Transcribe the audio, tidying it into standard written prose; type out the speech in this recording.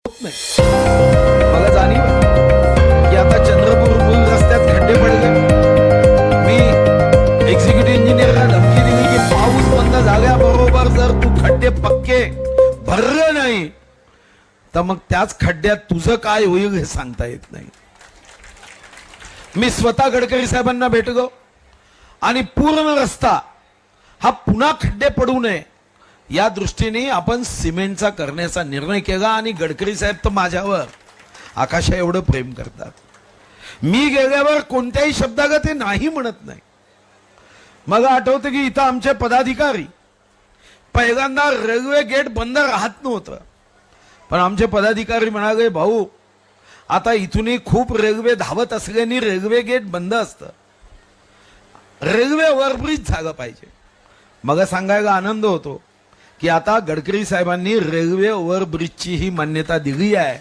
नाही. मला जाणीव की आता चंद्रपूर मूल रस्त्यात खड्डे पडले. मी एक्झिक्युटिव्ह इंजिनियरला धमकी दिली की पाऊस बंद झाल्याबरोबर जर तू खड्डे पक्के भरले नाही तर मग त्याच खड्ड्यात तुझं काय होईल हे सांगता येत नाही. मी स्वतः गडकरी साहेबांना भेटलो आणि पूर्ण रस्ता हा पुन्हा खड्डे पडू नये या दृष्टीने आपण सिमेंटचा करण्याचा निर्णय केला. आणि गडकरी साहेब तर माझ्यावर आकाशा एवढं प्रेम करतात. मी गेल्यावर कोणत्याही शब्दाला ते नाही म्हणत नाही. मला आठवतं की इथं आमचे पदाधिकारी पहिल्यांदा रेल्वे गेट बंद राहत नव्हतं, पण आमचे पदाधिकारी म्हणाले भाऊ आता इथूनही खूप रेल्वे धावत असल्याने रेल्वे गेट बंद असतं, रेल्वे ओव्हरब्रिज झालं पाहिजे. मला सांगायला आनंद होतो की आता गडकरी साहेबांनी रेल्वे ओव्हरब्रिजची ही मान्यता दिली आहे.